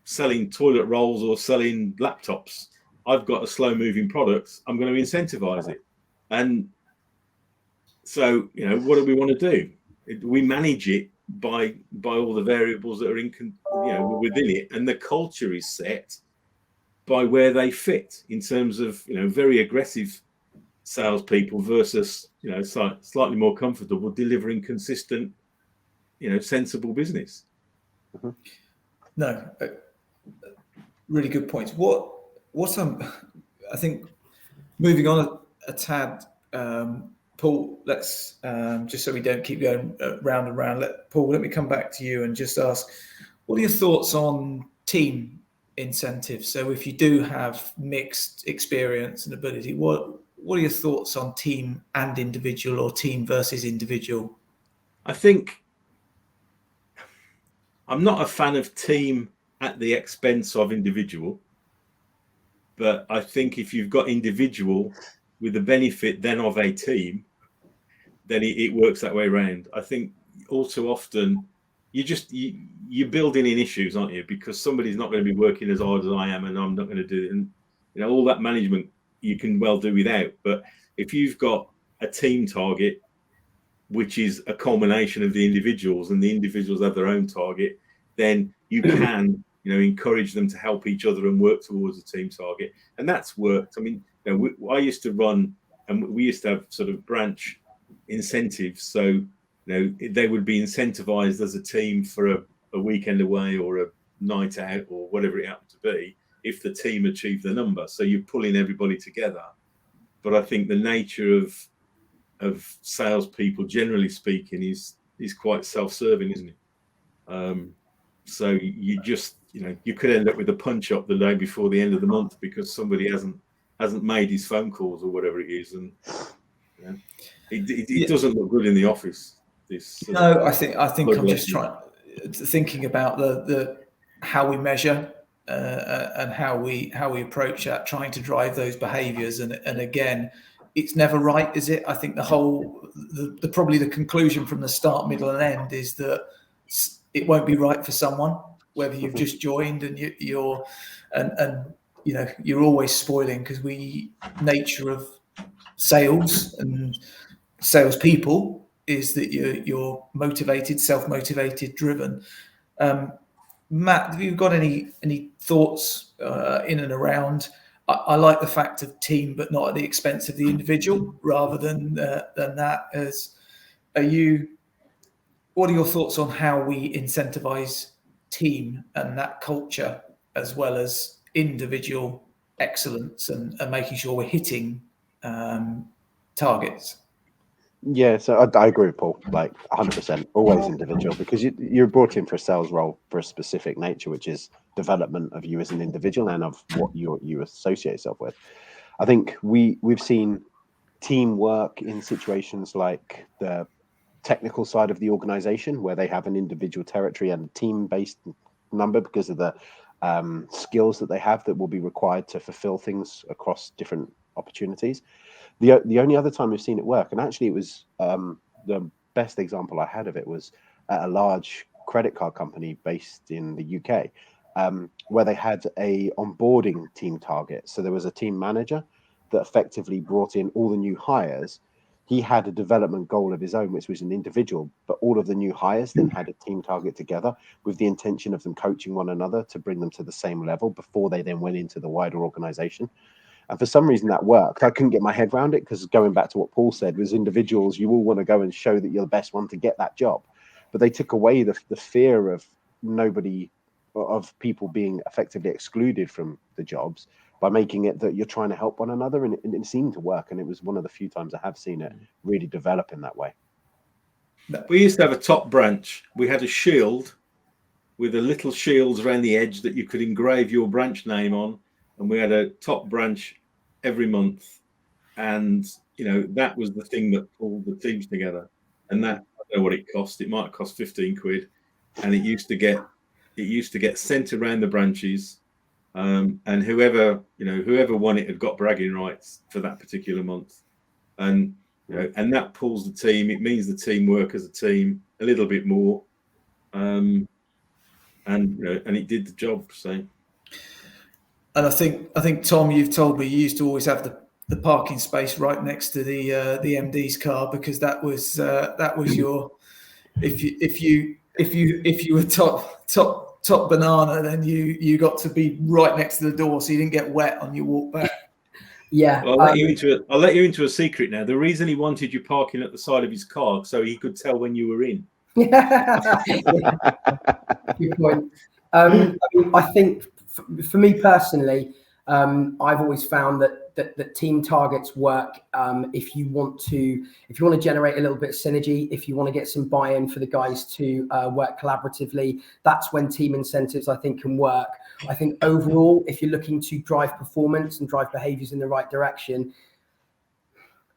selling toilet rolls or selling laptops, I've got a slow moving product. I'm going to incentivize it. And so, you know, what do we want to do? We manage it by all the variables that are within it, and the culture is set by where they fit in terms of, you know, very aggressive salespeople versus, you know, slightly more comfortable delivering consistent, you know, sensible business. Mm-hmm. No, really good points. I think moving on a tad, Paul, let's just so we don't keep going round and round. Let me come back to you and just ask, what are your thoughts on team incentives? So if you do have mixed experience and ability, what are your thoughts on team and individual, or team versus individual? I think I'm not a fan of team at the expense of individual, but I think if you've got individual with the benefit then of a team, then it works that way around. I think all too often you're building in issues, aren't you? Because somebody's not going to be working as hard as I am, and I'm not going to do it. And you know, all that management you can well do without. But if you've got a team target, which is a culmination of the individuals, and the individuals have their own target, then you can, you know, encourage them to help each other and work towards a team target. And that's worked. I mean, you know, I used to run, and we used to have sort of branch incentives. So, you know, they would be incentivized as a team for a weekend away or a night out or whatever it happened to be, if the team achieved the number. So you're pulling everybody together. But I think the nature of salespeople, generally speaking, is quite self-serving, isn't it? So you just, you know, you could end up with a punch up the day before the end of the month because somebody hasn't made his phone calls or whatever it is, and you know, it doesn't look good in the office. No, I think I'm just thinking about the how we measure and how we approach that, trying to drive those behaviours, and again, it's never right, is it? I think probably the conclusion from the start, middle, and end is that it won't be right for someone, whether you've just joined and you're you know, you're always spoiling, because nature of sales and salespeople is that you're motivated, self-motivated, driven. Matt, have you got any thoughts in and around? I like the fact of team, but not at the expense of the individual, rather than that. What are your thoughts on how we incentivize team and that culture, as well as individual excellence and making sure we're hitting targets? Yeah, so I agree with Paul, like 100%, always individual, because you're brought in for a sales role for a specific nature, which is development of you as an individual and of what you associate yourself with. I think we've seen teamwork in situations like the technical side of the organization, where they have an individual territory and a team-based number because of the skills that they have that will be required to fulfill things across different opportunities. The only other time we've seen it work, and actually it was the best example I had of it, was at a large credit card company based in the UK, where they had a onboarding team target. So there was a team manager that effectively brought in all the new hires. He had a development goal of his own, which was an individual, but all of the new hires then had a team target together with the intention of them coaching one another to bring them to the same level before they then went into the wider organization. And for some reason that worked. I couldn't get my head around it, because going back to what Paul said, was individuals, you all want to go and show that you're the best one to get that job. But they took away the fear of people being effectively excluded from the jobs by making it that you're trying to help one another. And it seemed to work. And it was one of the few times I have seen it really develop in that way. We used to have a top branch. We had a shield with a little shields around the edge that you could engrave your branch name on. And we had a top branch every month. And, you know, that was the thing that pulled the teams together. And that, I don't know what it cost. It might cost 15 quid. And it used to get sent around the branches. And whoever won it had got bragging rights for that particular month. And and that pulls the team. It means the team work as a team a little bit more, and it did the job. So, and I think Tom, you've told me you used to always have the parking space right next to the MD's car, because that was your, if you were top banana, then you got to be right next to the door, so you didn't get wet on your walk back. Yeah. Well, I'll let you into a secret now. The reason he wanted you parking at the side of his car so he could tell when you were in. Good point. I think for me personally, I've always found that team targets work if you want to generate a little bit of synergy, if you want to get some buy-in for the guys to work collaboratively. That's when team incentives, I think, can work. I think overall, if you're looking to drive performance and drive behaviors in the right direction,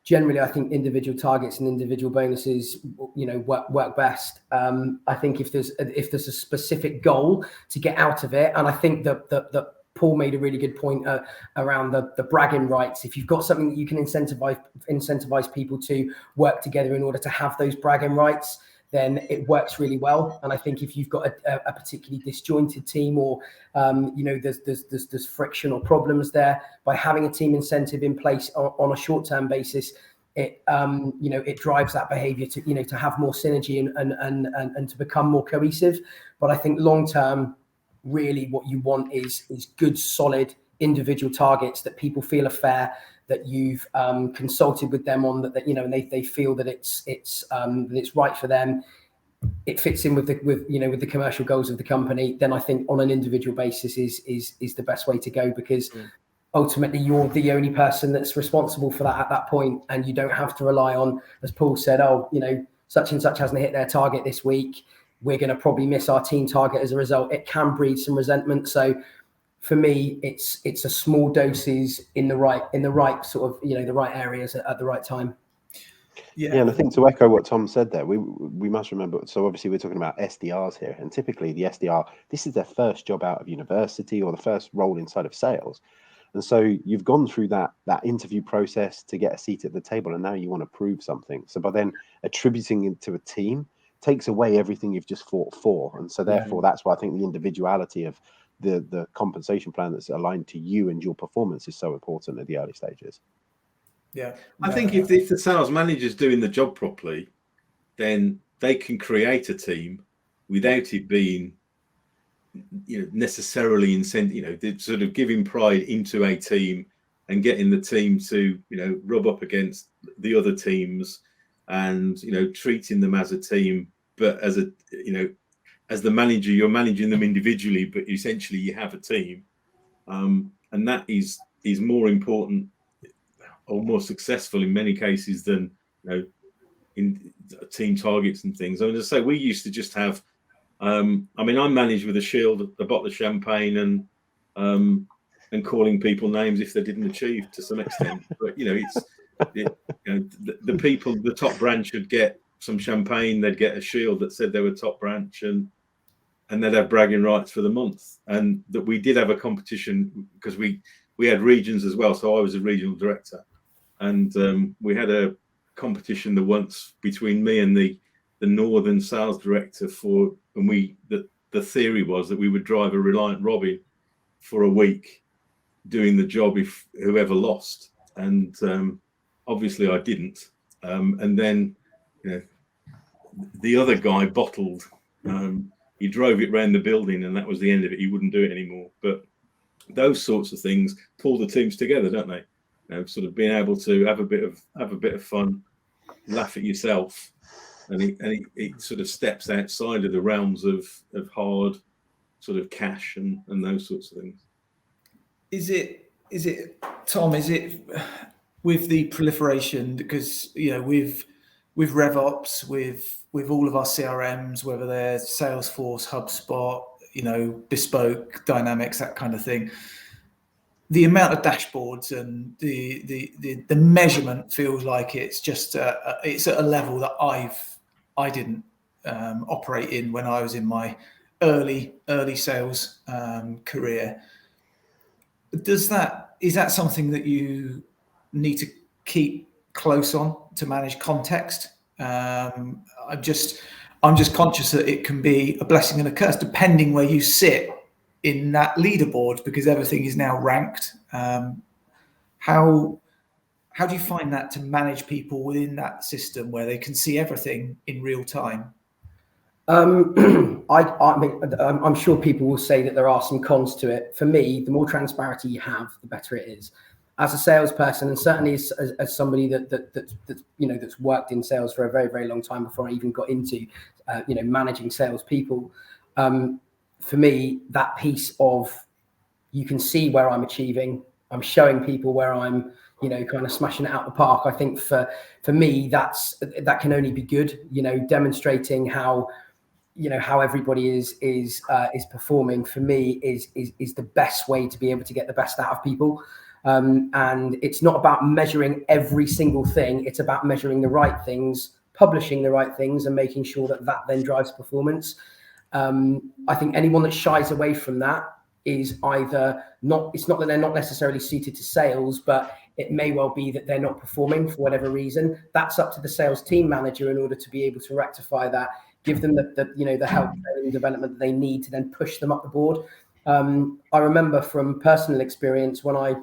generally, I think individual targets and individual bonuses, work best. I think if there's a specific goal to get out of it, and I think that Paul made a really good point around the bragging rights. If you've got something that you can incentivize people to work together in order to have those bragging rights, then it works really well. And I think if you've got a particularly disjointed team, or there's friction or problems there, by having a team incentive in place on a short-term basis, it drives that behavior to have more synergy and to become more cohesive. But I think long-term, really what you want is good, solid individual targets that people feel are fair, that you've consulted with them on, that and they feel that it's right for them. It fits in with the commercial goals of the company. Then I think on an individual basis is the best way to go, because ultimately you're the only person that's responsible for that at that point, and you don't have to rely on, as Paul said, such and such hasn't hit their target this week, we're going to probably miss our team target as a result. It can breed some resentment. So for me, it's a small doses in the right sort of the right areas at the right time. Yeah, and I think to echo what Tom said there, we must remember. So obviously we're talking about SDRs here, and typically the SDR, this is their first job out of university or the first role inside of sales, and so you've gone through that interview process to get a seat at the table, and now you want to prove something. So by then attributing it to a team takes away everything you've just fought for, and so therefore that's why I think the individuality of the compensation plan that's aligned to you and your performance is so important at the early stages. Yeah, I think if the sales manager's doing the job properly, then they can create a team without it being, necessarily incentive, sort of giving pride into a team and getting the team to, rub up against the other teams, and treating them as a team. But as as the manager, you're managing them individually, but essentially you have a team, and that is more important or more successful in many cases than in team targets and things. I mean, as I say, we used to just have. I managed with a shield, a bottle of champagne, and calling people names if they didn't achieve to some extent. But the people, the top branch would get some champagne, they'd get a shield that said they were top branch, and they'd have bragging rights for the month. And that we did have a competition because we had regions as well. So I was a regional director, and we had a competition once between me and the northern sales director and the theory was that we would drive a Reliant Robin for a week doing the job if whoever lost. And obviously I didn't. And then the other guy bottled. He drove it around the building, and that was the end of it. He wouldn't do it anymore. But those sorts of things pull the teams together, don't they? Sort of being able to have a bit of fun, laugh at yourself, and it sort of steps outside of the realms of hard sort of cash and those sorts of things. Is it Tom? Is it with the proliferation, because with RevOps, with all of our CRMs, whether they're Salesforce, HubSpot, Bespoke, Dynamics, that kind of thing, the amount of dashboards and the measurement feels like it's just it's at a level that I didn't operate in when I was in my early sales career. Is that something that you need to keep close on to manage context. I'm just conscious that it can be a blessing and a curse depending where you sit in that leaderboard, because everything is now ranked. How do you find that to manage people within that system where they can see everything in real time? I mean, I'm sure people will say that there are some cons to it. For me, the more transparency you have, the better it is. As a salesperson, and certainly as somebody that's worked in sales for a very, very long time before I even got into managing salespeople, for me, that piece of, you can see where I'm achieving, I'm showing people where I'm kind of smashing it out the park. I think for me, that can only be good. Demonstrating how everybody is performing, for me, is the best way to be able to get the best out of people. And it's not about measuring every single thing. It's about measuring the right things, publishing the right things, and making sure that then drives performance. I think anyone that shies away from that is either not, it's not that they're not necessarily suited to sales, but it may well be that they're not performing for whatever reason. That's up to the sales team manager in order to be able to rectify that, give them the help and development that they need to then push them up the board. I remember from personal experience when I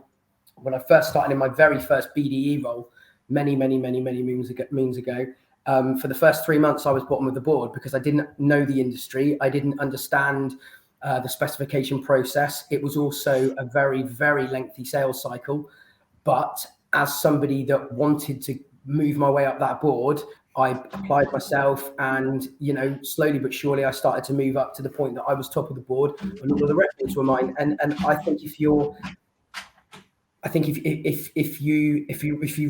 first started in my very first BDE role, many moons ago, for the first 3 months I was bottom of the board because I didn't know the industry. I didn't understand the specification process. It was also a very, very lengthy sales cycle. But as somebody that wanted to move my way up that board, I applied myself, and slowly but surely I started to move up to the point that I was top of the board and all of the records were mine. And I think if you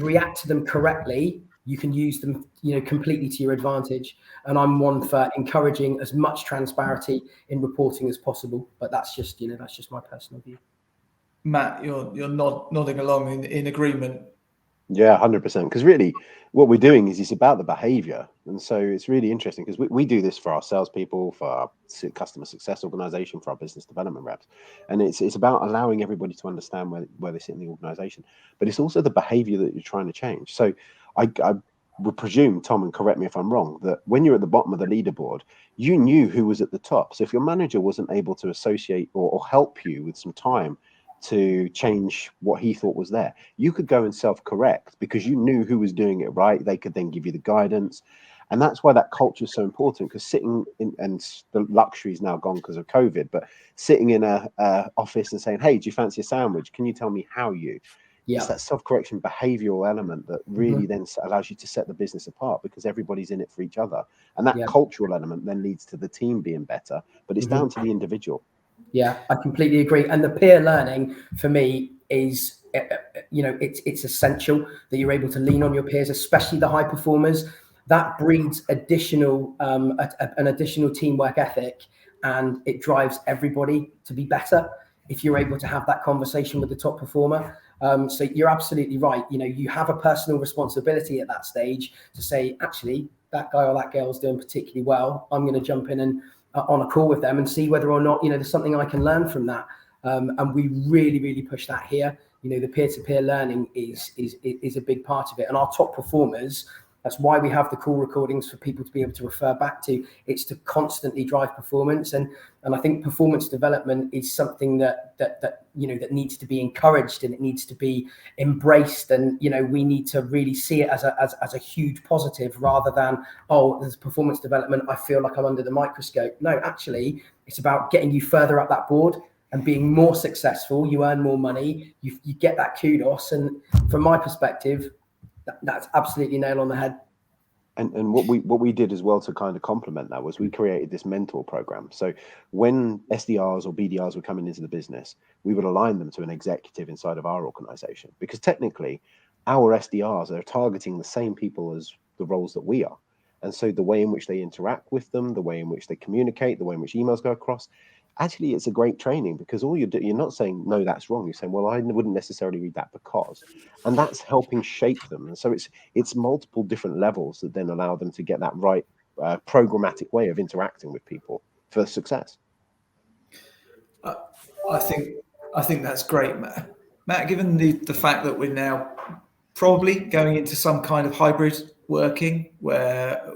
react to them correctly, you can use them completely to your advantage. And I'm one for encouraging as much transparency in reporting as possible. But that's just my personal view. Matt, you're nodding along in agreement. Yeah, 100%. Because really, what we're doing is it's about the behavior, and so it's really interesting because we do this for our salespeople, for our customer success organization, for our business development reps, and it's about allowing everybody to understand where they sit in the organization. But it's also the behavior that you're trying to change. So I would presume, Tom, and correct me if I'm wrong, that when you're at the bottom of the leaderboard, you knew who was at the top. So if your manager wasn't able to associate or help you with some time to change what he thought was there, you could go and self-correct because you knew who was doing it right. They could then give you the guidance. And that's why that culture is so important, because sitting in, and the luxury is now gone because of COVID, but sitting in a office and saying, hey, do you fancy a sandwich? Can you tell me how you? Yeah. It's that self-correction behavioral element that really then allows you to set the business apart, because everybody's in it for each other. And that cultural element then leads to the team being better, but it's down to the individual. Yeah, I completely agree. And the peer learning for me is, it's essential that you're able to lean on your peers, especially the high performers. That breeds an additional teamwork ethic, and it drives everybody to be better if you're able to have that conversation with the top performer. So you're absolutely right. You have a personal responsibility at that stage to say, actually, that guy or that girl is doing particularly well. I'm going to jump in and on a call with them and see whether or not there's something I can learn from that. And we really push that here. The peer-to-peer learning is a big part of it. And our top performers, that's why we have the call recordings for people to be able to refer back to. It's to constantly drive performance, and I think performance development is something that needs to be encouraged, and it needs to be embraced, and we need to really see it as a huge positive, rather than, oh, there's performance development, I feel like I'm under the microscope. No, actually, it's about getting you further up that board and being more successful. You earn more money, you get that kudos, and from my perspective, that's absolutely nail on the head. And what we did as well to kind of complement that was we created this mentor program. So when SDRs or BDRs were coming into the business, we would align them to an executive inside of our organization, because technically our SDRs are targeting the same people as the roles that we are. And so the way in which they interact with them, the way in which they communicate, the way in which emails go across, actually, it's a great training, because all you're not saying, no, that's wrong. You're saying, well, I wouldn't necessarily read that because, and that's helping shape them. And so it's multiple different levels that then allow them to get that right programmatic way of interacting with people for success. I think that's great, Matt. Matt, given the fact that we're now probably going into some kind of hybrid working where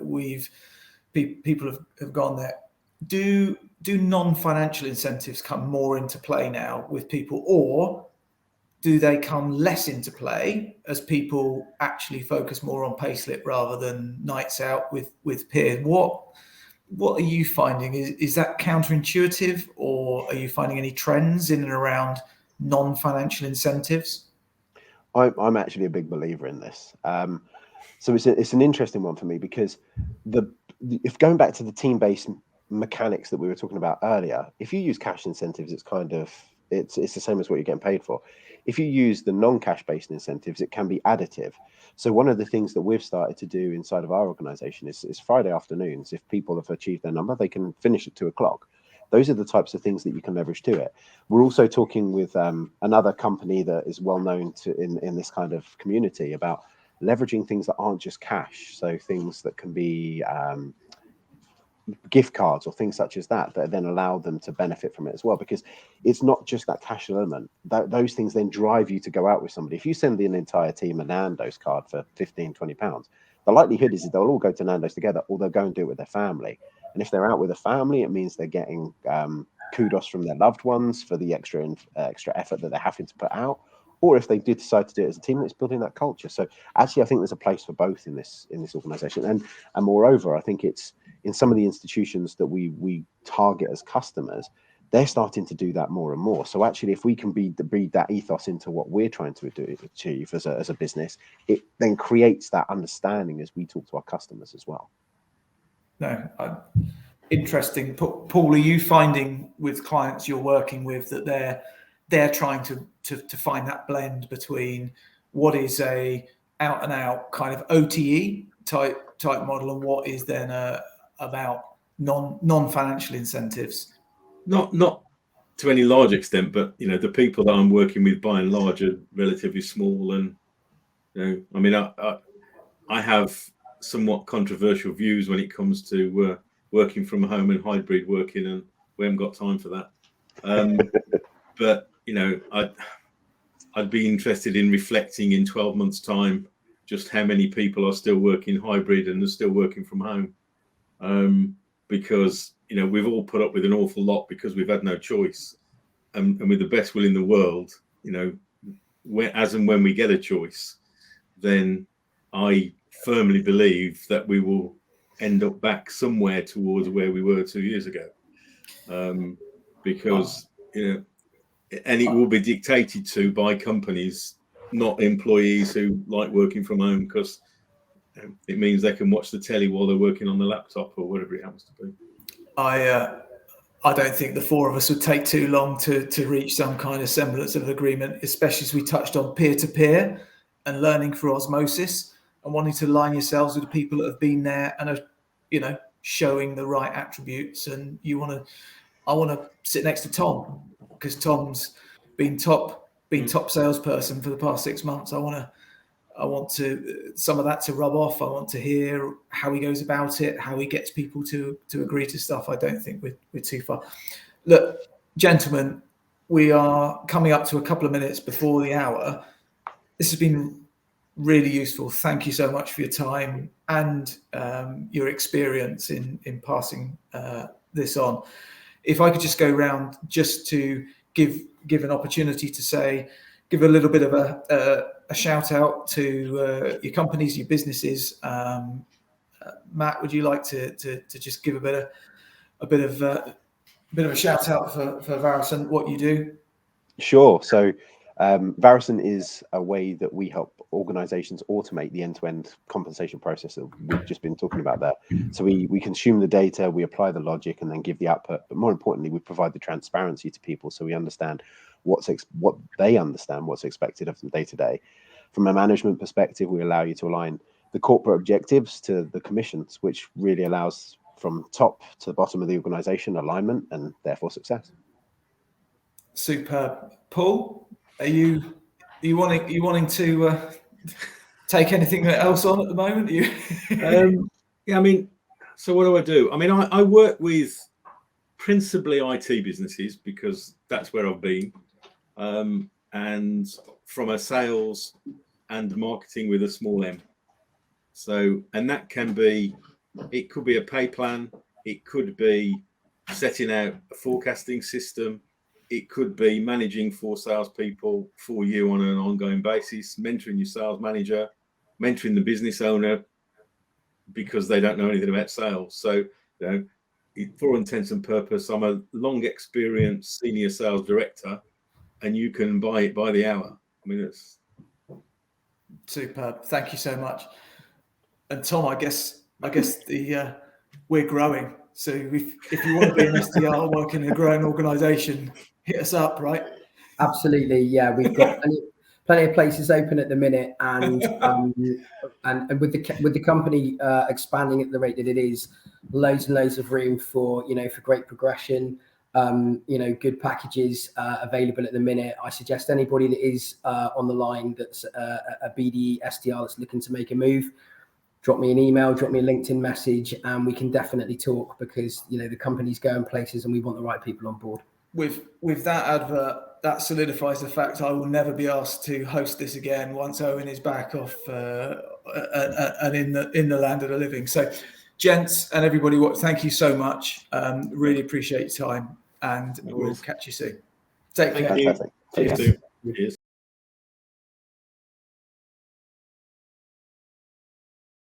people have gone there. Do non-financial incentives come more into play now with people, or do they come less into play as people actually focus more on payslip rather than nights out with peers? What are you finding? Is that counterintuitive, or are you finding any trends in and around non-financial incentives? I'm actually a big believer in this. So it's an interesting one for me, because if going back to the team-based mechanics that we were talking about earlier, if you use cash incentives, it's the same as what you're getting paid for. If you use the non-cash based incentives, it can be additive. So one of the things that we've started to do inside of our organization is Friday afternoons, if people have achieved their number, they can finish at 2:00. Those are the types of things that you can leverage to it. We're also talking with another company that is well known in this kind of community about leveraging things that aren't just cash. So things that can be gift cards or things such as that then allow them to benefit from it as well, because it's not just that cash element. Those things then drive you to go out with somebody. If you send an entire team a Nando's card for £15-20, the likelihood is that they'll all go to Nando's together, or they'll go and do it with their family. And if they're out with a family, it means they're getting kudos from their loved ones for the extra effort that they're having to put out. Or if they do decide to do it as a team, it's building that culture. So actually, I think there's a place for both in this organization. And moreover, I think it's in some of the institutions that we target as customers, they're starting to do that more and more. So actually, if we can breed that ethos into what we're trying to achieve as a business, it then creates that understanding as we talk to our customers as well. No, interesting. Paul, are you finding with clients you're working with that they're trying to find that blend between what is a out and out kind of OTE type model and what is then about non-financial incentives? Not to any large extent, but the people that I'm working with by and large are relatively small, and I mean I have somewhat controversial views when it comes to working from home and hybrid working, and we haven't got time for that. But I'd be interested in reflecting in 12 months' time just how many people are still working hybrid and are still working from home, because we've all put up with an awful lot because we've had no choice, and with the best will in the world, as and when we get a choice, then I firmly believe that we will end up back somewhere towards where we were 2 years ago, because and it will be dictated to by companies, not employees who like working from home, because it means they can watch the telly while they're working on the laptop or whatever it happens to be. I don't think the four of us would take too long to reach some kind of semblance of agreement, especially as we touched on peer-to-peer and learning through osmosis and wanting to align yourselves with the people that have been there and are, showing the right attributes. And I want to sit next to Tom, because Tom's been top salesperson for the past 6 months. I want to some of that to rub off. I want to hear how he goes about it, how he gets people to agree to stuff. I don't think we're too far. Look, gentlemen, we are coming up to a couple of minutes before the hour. This has been really useful. Thank you so much for your time and your experience in passing this on. If I could just go around just to give an opportunity to give a little bit of a shout out to your companies, your businesses. Matt, would you like to just give a bit of a shout out for Varison, what you do? Sure. So Varison is a way that we help organizations automate the end-to-end compensation process that we've just been talking about there. So we consume the data, we apply the logic, and then give the output. But more importantly, we provide the transparency to people so we understand what's expected of them day to day. From a management perspective, we allow you to align the corporate objectives to the commissions, which really allows from top to the bottom of the organization alignment and therefore success. Superb. Paul, are you wanting to take anything else on at the moment? Yeah, I mean, so what do? I mean, I work with principally IT businesses because that's where I've been, and from a sales and marketing with a small m. So, and that can be, it could be a pay plan, it could be setting out a forecasting system, it could be managing 4 salespeople for you on an ongoing basis, mentoring your sales manager, mentoring the business owner because they don't know anything about sales. So, for all intents and purpose, I'm a long experienced senior sales director, and you can buy it by the hour. I mean, it's superb. Thank you so much. And Tom, I guess we're growing. So if you want to be an SDR working in a growing organisation, hit us up, right? Absolutely, yeah. We've got plenty of places open at the minute, and with the company expanding at the rate that it is, loads and loads of room for for great progression. Good packages available at the minute. I suggest anybody that is on the line that's a BDE SDR that's looking to make a move, drop me an email, drop me a LinkedIn message, and we can definitely talk, because the company's going places and we want the right people on board. With that advert, that solidifies the fact I will never be asked to host this again once Owen is back off and in the land of the living. So, gents and everybody, thank you so much. Really appreciate your time, and we'll catch you soon. Take care. Thank you. Cheers.